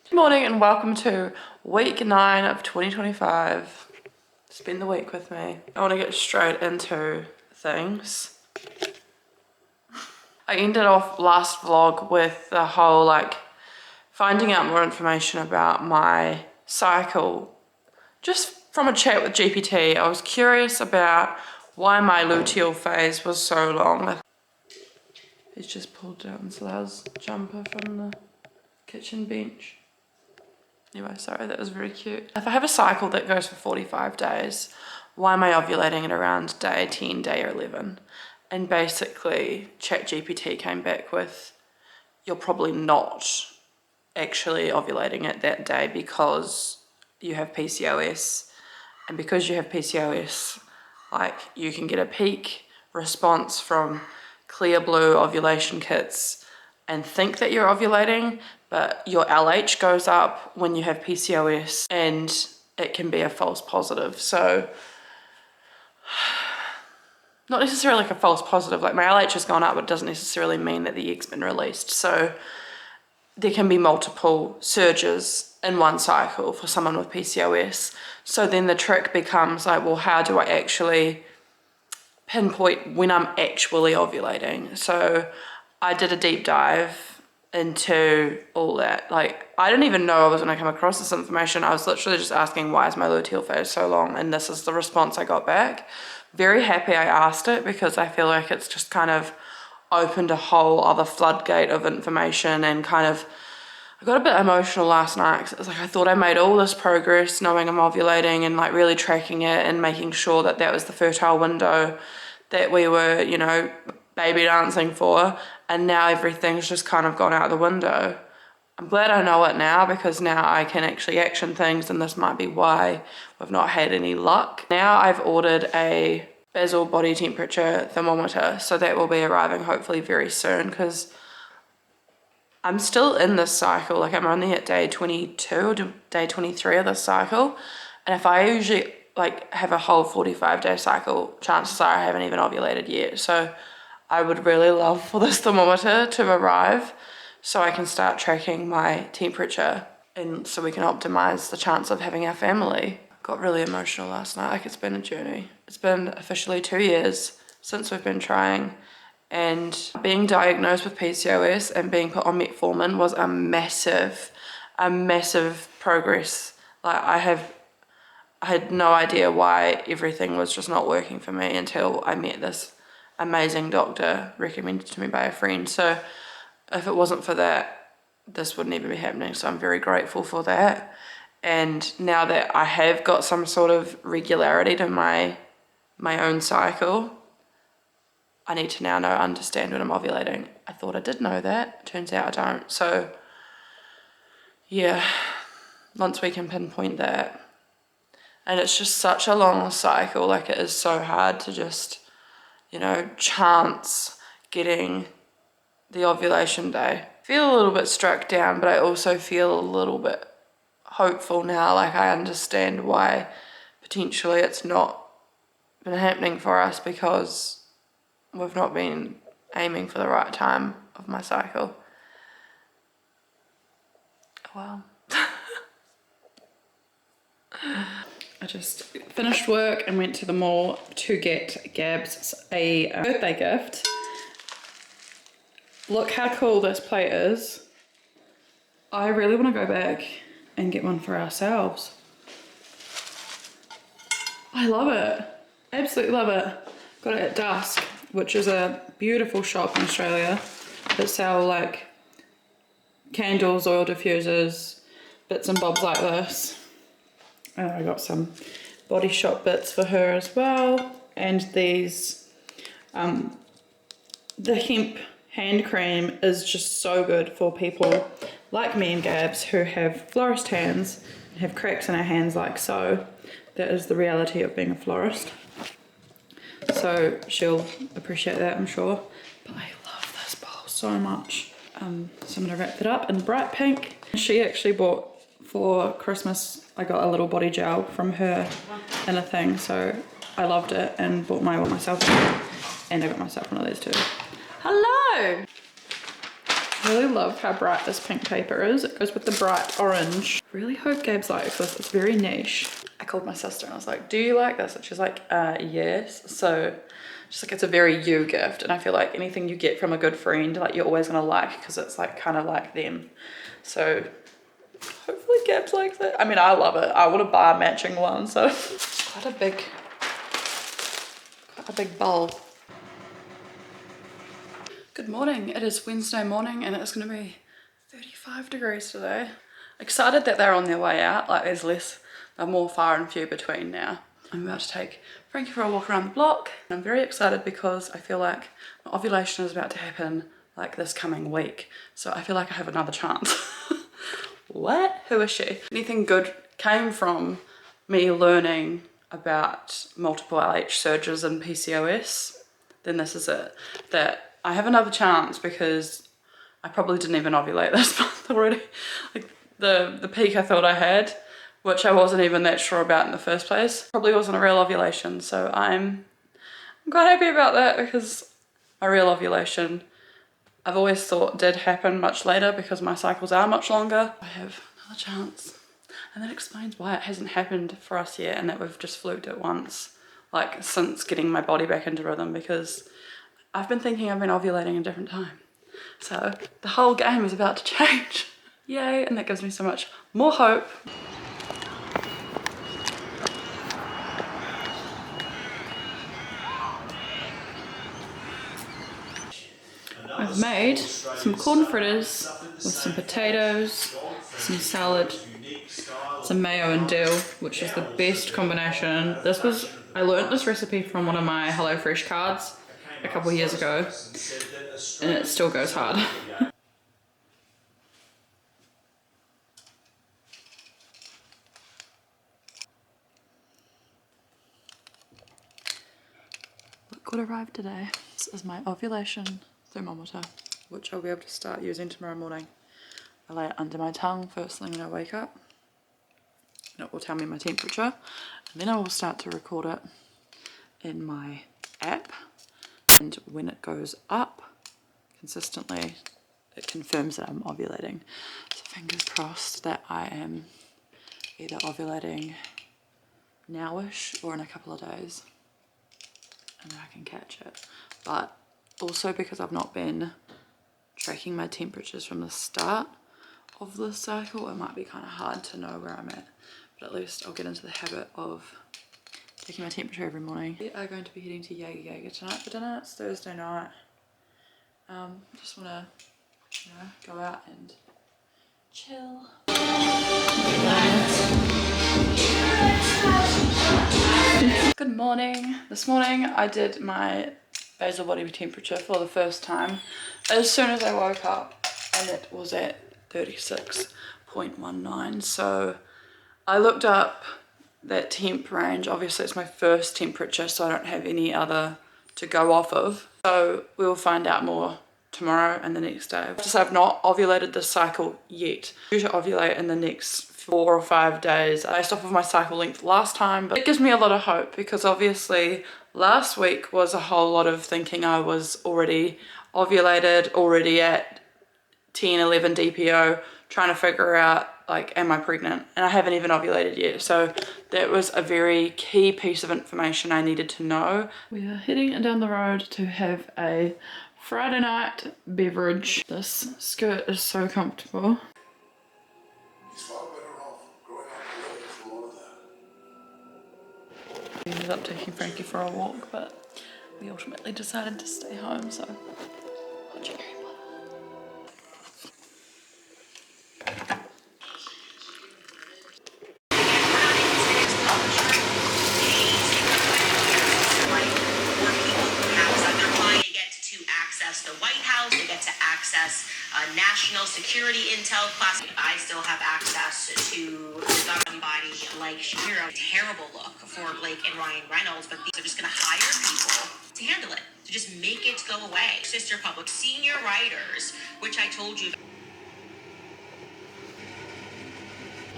Good morning and welcome to week 9 of 2025. Spend the week with me. I want to get straight into things. I ended off last vlog with the whole finding out more information about my cycle. Just from a chat with GPT, I was curious about why my luteal phase was so long. He's just pulled down Salah's jumper from the kitchen bench. Anyway, sorry, that was very cute. If I have a cycle that goes for 45 days, why am I ovulating at around day 10, day 11? And basically, ChatGPT came back with, you're probably not actually ovulating at that day because you have PCOS. And because you have PCOS, you can get a peak response from clear blue ovulation kits and think that you're ovulating, but your LH goes up when you have PCOS and it can be a false positive. So not necessarily like a false positive, like my LH has gone up, but it doesn't necessarily mean that the egg's been released. So there can be multiple surges in one cycle for someone with PCOS. So then the trick becomes like, well, how do I actually pinpoint when I'm actually ovulating? So I did a deep dive into all that. I didn't even know I was going to come across this information. I was literally just asking, why is my luteal phase so long? And this is the response I got back. Very happy I asked it because I feel like it's just kind of opened a whole other floodgate of information, and kind of, I got a bit emotional last night because it was like I thought I made all this progress knowing I'm ovulating and really tracking it and making sure that that was the fertile window that we were, baby dancing for, and now everything's just kind of gone out the window. I'm glad I know it now because now I can actually action things, and this might be why we've not had any luck. Now I've ordered a basal body temperature thermometer, so that will be arriving hopefully very soon because I'm still in this cycle. I'm only at day 22 or day 23 of this cycle, and if I usually have a whole 45-day cycle, chances are I haven't even ovulated yet. So I would really love for this thermometer to arrive so I can start tracking my temperature and so we can optimize the chance of having our family. Got really emotional last night. It's been a journey. It's been officially 2 years since we've been trying, and being diagnosed with PCOS and being put on metformin was a massive progress. I had no idea why everything was just not working for me until I met this amazing doctor recommended to me by a friend. So if it wasn't for that, this would never be happening. So I'm very grateful for that. And now that I have got some sort of regularity to my own cycle, I need to now understand when I'm ovulating. I thought I did know that. Turns out I don't. So yeah, once we can pinpoint that. And it's just such a long cycle. It is so hard to just, chance getting the ovulation day. I feel a little bit struck down, but I also feel a little bit hopeful now. I understand why potentially it's not been happening for us because we've not been aiming for the right time of my cycle. Wow. I just finished work and went to the mall to get Gabs a birthday gift. Look how cool this plate is. I really want to go back and get one for ourselves. I love it. Absolutely love it. Got it at Dusk, which is a beautiful shop in Australia that sell candles, oil diffusers, bits and bobs like this. And I got some Body Shop bits for her as well. And these, the hemp hand cream is just so good for people like me and Gabs who have florist hands and have cracks in our hands like so. That is the reality of being a florist. So she'll appreciate that, I'm sure. But I love this bowl so much. So I'm gonna wrap it up in bright pink. She actually bought for Christmas, I got a little body gel from her in a thing, so I loved it and bought myself one, and I got myself one of these too. Hello! I really love how bright this pink paper is. It goes with the bright orange. Really hope Gabe's likes this. It's very niche. I called my sister and I was like, do you like this? And she's like, yes. So she's like, it's a very you gift. And I feel like anything you get from a good friend, like you're always gonna like, because it's like kind of like them. So hopefully Gabs likes it. I mean, I love it. I want to buy a matching one. So quite a big bowl. Good morning. It is Wednesday morning and it's going to be 35 degrees today. Excited that they're on their way out. Like they're more far and few between now. I'm about to take Frankie for a walk around the block. I'm very excited because I feel like my ovulation is about to happen like this coming week. So I feel like I have another chance. What? Who is she? Anything good came from me learning about multiple LH surges and PCOS, then this is it. That I have another chance because I probably didn't even ovulate this month already. Like the peak I thought I had, which I wasn't even that sure about in the first place, probably wasn't a real ovulation. So I'm quite happy about that because my real ovulation, I've always thought did happen much later because my cycles are much longer. I have another chance. And that explains why it hasn't happened for us yet and that we've just fluked it once, like since getting my body back into rhythm, because I've been thinking I've been ovulating a different time. So the whole game is about to change. Yay, and that gives me so much more hope. I've made some corn fritters with some potatoes, some salad, some mayo and dill, which is the best combination. I learnt this recipe from one of my HelloFresh cards a couple of years ago, and it still goes hard. Look what arrived today. This is my ovulation thermometer, which I'll be able to start using tomorrow morning. I lay it under my tongue first thing when I wake up, and it will tell me my temperature, and then I will start to record it in my app, and when it goes up consistently it confirms that I'm ovulating. So fingers crossed that I am either ovulating nowish or in a couple of days and then I can catch it. But also because I've not been tracking my temperatures from the start of this cycle, it might be kind of hard to know where I'm at, but at least I'll get into the habit of taking my temperature every morning. We are going to be heading to Jaeger tonight for dinner. It's Thursday night. Just want to, go out and chill. Good morning. This morning I did my basal body temperature for the first time as soon as I woke up, and it was at 36.19. So I looked up that temp range. Obviously it's my first temperature, so I don't have any other to go off of. So we'll find out more tomorrow and the next day. Just I've not ovulated this cycle yet. I'm due to ovulate in the next 4 or 5 days based off of my cycle length last time, but it gives me a lot of hope because obviously last week was a whole lot of thinking I was already ovulated, already at 10, 11 DPO, trying to figure out like, am I pregnant? And I haven't even ovulated yet. So that was a very key piece of information I needed to know. We are heading down the road to have a Friday night beverage. This skirt is so comfortable. We ended up taking Frankie for a walk, but we ultimately decided to stay home, so watch it. The White House, they get to access national security intel class. I still have access to somebody like Shapiro. Terrible look for Blake and Ryan Reynolds, but these are just going to hire people to handle it, to just make it go away. Sister Public senior writers, which I told you.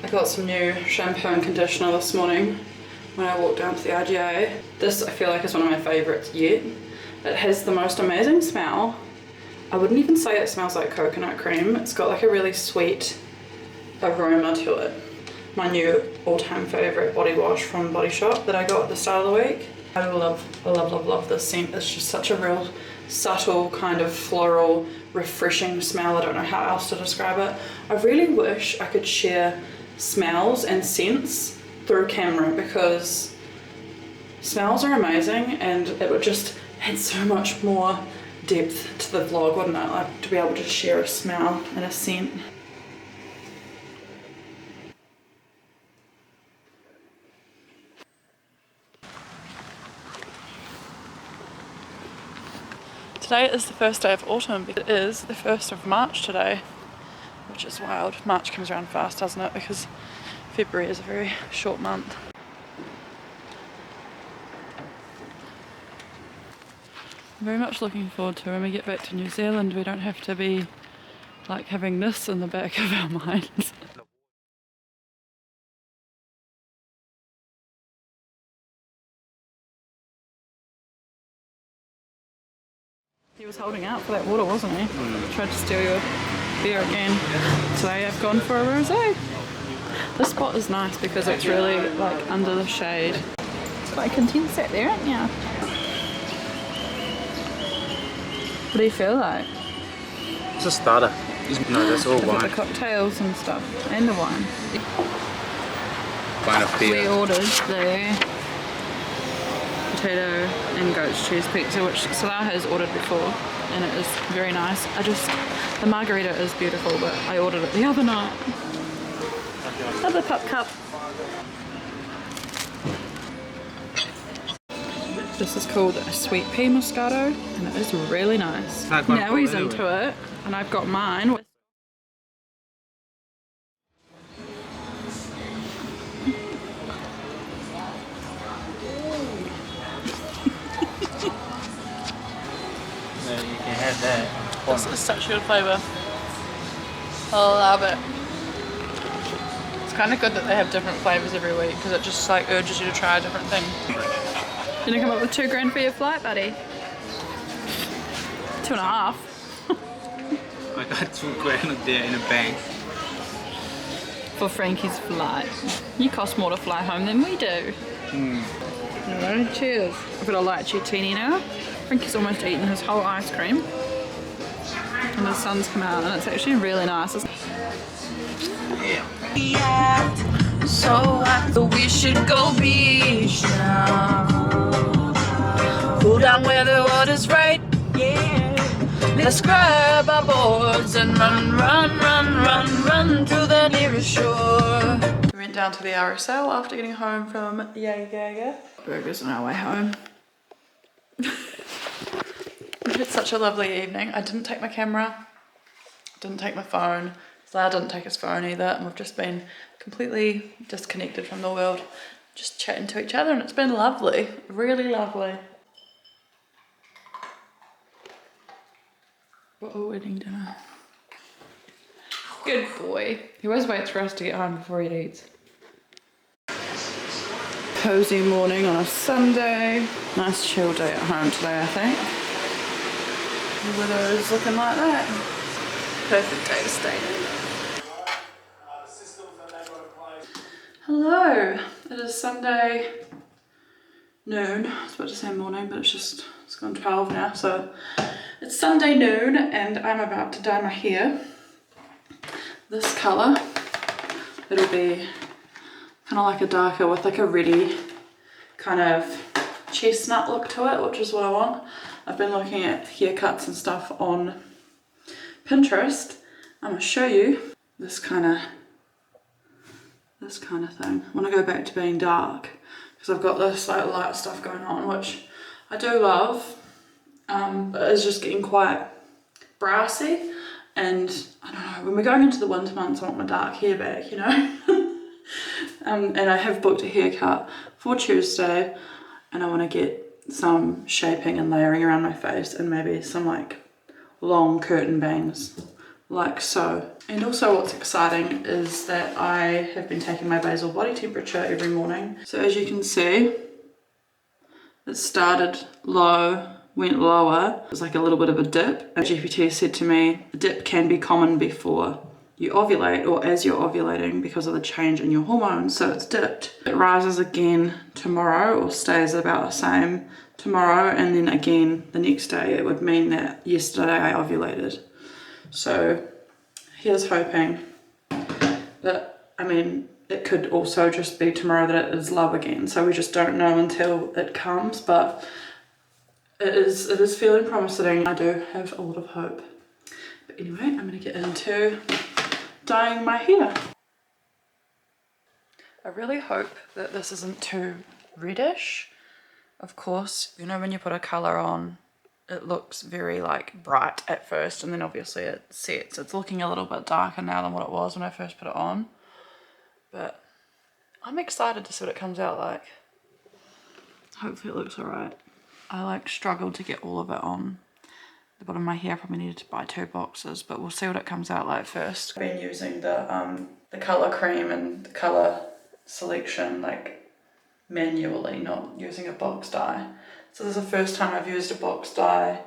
I got some new shampoo and conditioner this morning when I walked down to the RGA. This I feel like is one of my favourites yet. It has the most amazing smell. I wouldn't even say it smells like coconut cream. It's got like a really sweet aroma to it. My new all-time favorite body wash from Body Shop that I got at the start of the week. I love this scent. It's just such a real subtle kind of floral, refreshing smell. I don't know how else to describe it. I really wish I could share smells and scents through camera, because smells are amazing and it would just add so much more depth to the vlog, wouldn't it? Like to be able to share a smell and a scent. Today is the first day of autumn. It is the 1st of March today, which is wild. March comes around fast, doesn't it? Because February is a very short month. I'm very much looking forward to when we get back to New Zealand. We don't have to be like having this in the back of our minds. He was holding out for that water, wasn't he? Tried to steal your beer again. Today I've gone for a rosé. This spot is nice because it's really like under the shade. It's quite content set there, aren't you? What do you feel like? It's a starter. No, that's all I've got wine. the cocktails and stuff, and the wine. Wine of We beer. ordered the potato and goat's cheese pizza, which Salah has ordered before, and it is very nice. The margarita is beautiful, but I ordered it the other night. Another pup cup. This is called a sweet pea moscato, and it is really nice. Like one Now for he's anyway. into it, and I've got mine. No, you can have that. This is such a good flavour. I love it. It's kind of good that they have different flavours every week, because it just like urges you to try a different thing. You gonna come up with $2,000 for your flight, buddy? 2.5. I got $2,000 there in a bank. For Frankie's flight. You cost more to fly home than we do. Alright, cheers. I've got a lychee teeny now. Frankie's almost eaten his whole ice cream. And the sun's come out and it's actually really nice. So we should go beach now. Cool down where the water's right. Yeah. Let's grab our boards and run to the nearest shore. We went down to the RSL after getting home from Yaga. Burgers on our way home. We had such a lovely evening. I didn't take my camera, didn't take my phone. Zara didn't take his phone either, and we've just been completely disconnected from the world, just chatting to each other, and it's been lovely, really lovely. What a wedding dinner. Good boy. He always waits for us to get home before he eats. Cozy morning on a Sunday. Nice chill day at home today, I think. The weather is looking like that. Perfect day to stay in. Hello. It is Sunday noon. I was about to say morning, but it's gone 12 now, so it's Sunday noon and I'm about to dye my hair this colour. It'll be kind of like a darker with like a reddy kind of chestnut look to it, which is what I want. I've been looking at haircuts and stuff on Pinterest. I'm going to show you this kind of thing. I want to go back to being dark because I've got this like light stuff going on, which I do love, but it's just getting quite brassy, and I don't know, when we're going into the winter months I want my dark hair back, you know. And I have booked a haircut for Tuesday, and I want to get some shaping and layering around my face and maybe some like long curtain bangs like so. And also what's exciting is that I have been taking my basal body temperature every morning. So as you can see, it started low, went lower, it was like a little bit of a dip. And GPT said to me, a dip can be common before you ovulate or as you're ovulating because of the change in your hormones, so it's dipped. It rises again tomorrow or stays about the same tomorrow, and then again the next day. It would mean that yesterday I ovulated. So here's hoping that, I mean, it could also just be tomorrow that it is low again, so we just don't know until it comes, but it is feeling promising. I do have a lot of hope. But anyway, I'm gonna get into dyeing my hair. I really hope that this isn't too reddish. Of course, you know when you put a colour on, it looks very like bright at first and then obviously it sets. It's looking a little bit darker now than what it was when I first put it on. But I'm excited to see what it comes out like. Hopefully it looks alright. I like struggled to get all of it on the bottom of my hair. I probably needed to buy 2 boxes, but we'll see what it comes out like first. I've been using the colour cream and the colour selection like manually, not using a box dye. So this is the first time I've used a box dye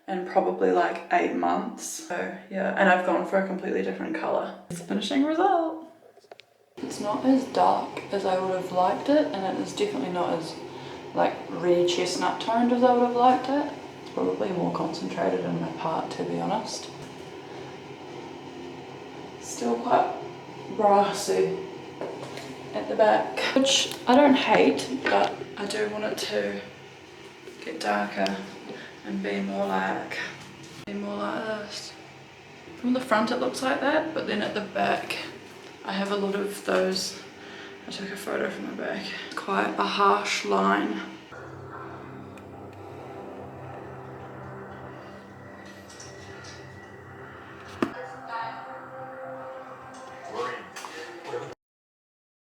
in probably like 8 months. So yeah, and I've gone for a completely different colour. It's the finishing result. It's not as dark as I would have liked it, and it is definitely not as like red chestnut toned as I would have liked it. It's probably more concentrated in my part, to be honest. Still quite brassy at the back, which I don't hate, but I do want it to get darker and be more like this. From the front it looks like that, but then at the back I have a lot of those. I took a photo from the back. Quite a harsh line